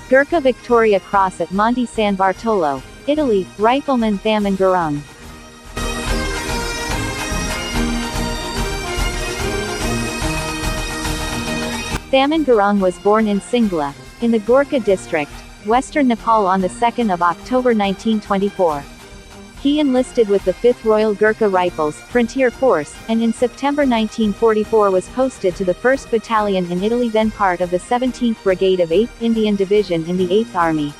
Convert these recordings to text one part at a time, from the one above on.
Gurkha Victoria Cross at Monte San Bartolo, Italy, Rifleman Thaman Gurung. Thaman Gurung was born in Singla, in the Gurkha district, western Nepal on the 2nd of October 1924. He enlisted with the 5th Royal Gurkha Rifles Frontier Force, and in September 1944 was posted to the 1st Battalion in Italy, then part of the 17th Brigade of 8th Indian Division in the 8th Army.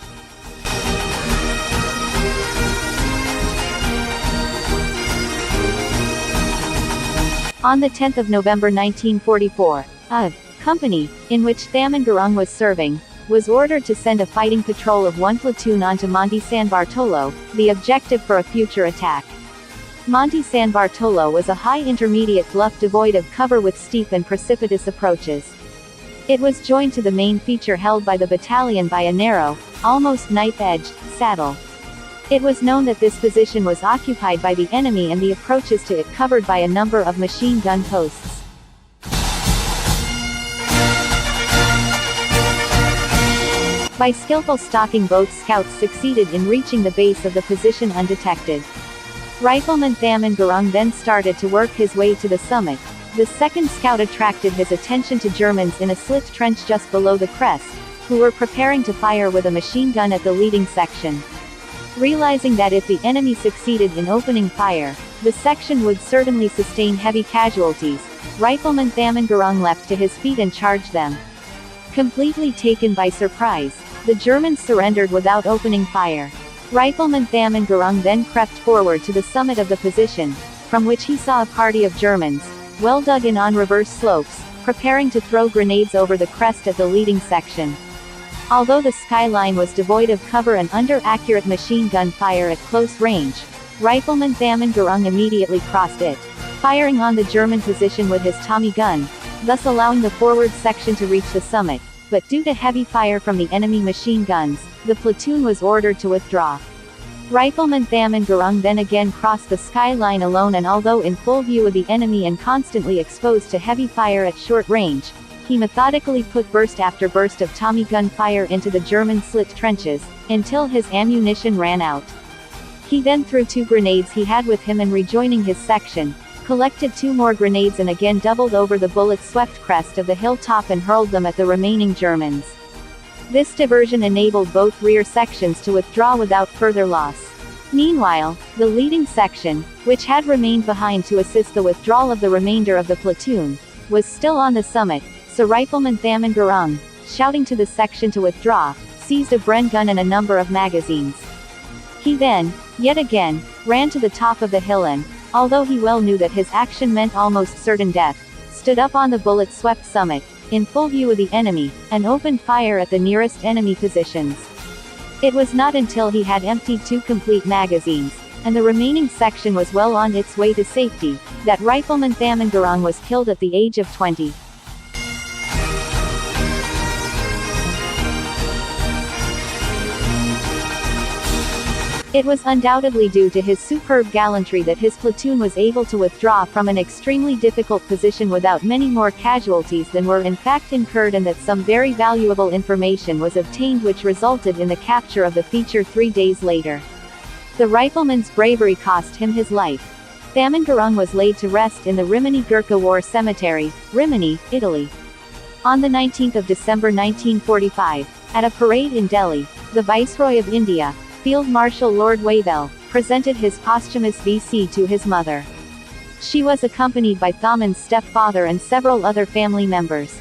On the 10th of November 1944, a company, in which Thaman Gurung was serving, was ordered to send a fighting patrol of 1 platoon onto Monte San Bartolo, the objective for a future attack. Monte San Bartolo was a high intermediate bluff devoid of cover with steep and precipitous approaches. It was joined to the main feature held by the battalion by a narrow, almost knife-edged, saddle. It was known that this position was occupied by the enemy and the approaches to it covered by a number of machine gun posts. By skillful stalking, both scouts succeeded in reaching the base of the position undetected. Rifleman Thaman Gurung then started to work his way to the summit. The second scout attracted his attention to Germans in a slit trench just below the crest, who were preparing to fire with a machine gun at the leading section. Realizing that if the enemy succeeded in opening fire, the section would certainly sustain heavy casualties, Rifleman Thaman Gurung leapt to his feet and charged them. Completely taken by surprise, the Germans surrendered without opening fire. Rifleman Thaman Gurung then crept forward to the summit of the position, from which he saw a party of Germans, well dug in on reverse slopes, preparing to throw grenades over the crest at the leading section. Although the skyline was devoid of cover and under accurate machine gun fire at close range, Rifleman Thaman Gurung immediately crossed it, firing on the German position with his Tommy gun, thus allowing the forward section to reach the summit, but due to heavy fire from the enemy machine guns, the platoon was ordered to withdraw. Rifleman Thaman Gurung then again crossed the skyline alone, and although in full view of the enemy and constantly exposed to heavy fire at short range, he methodically put burst after burst of Tommy gun fire into the German slit trenches, until his ammunition ran out. He then threw 2 grenades he had with him and, rejoining his section, collected 2 more grenades and again doubled over the bullet-swept crest of the hilltop and hurled them at the remaining Germans. This diversion enabled both rear sections to withdraw without further loss. Meanwhile, the leading section, which had remained behind to assist the withdrawal of the remainder of the platoon, was still on the summit, so Rifleman Thaman Gurung, shouting to the section to withdraw, seized a Bren gun and a number of magazines. He then, yet again, ran to the top of the hill and, although he well knew that his action meant almost certain death, stood up on the bullet-swept summit, in full view of the enemy, and opened fire at the nearest enemy positions. It was not until he had emptied 2 complete magazines, and the remaining section was well on its way to safety, that Rifleman Thaman Gurung was killed at the age of 20. It was undoubtedly due to his superb gallantry that his platoon was able to withdraw from an extremely difficult position without many more casualties than were in fact incurred, and that some very valuable information was obtained which resulted in the capture of the feature 3 days later. The rifleman's bravery cost him his life. Thaman Gurung was laid to rest in the Rimini Gurkha War Cemetery, Rimini, Italy. On the 19th of December 1945, at a parade in Delhi, the Viceroy of India, Field Marshal Lord Wavell, presented his posthumous V.C. to his mother. She was accompanied by Thaman's stepfather and several other family members.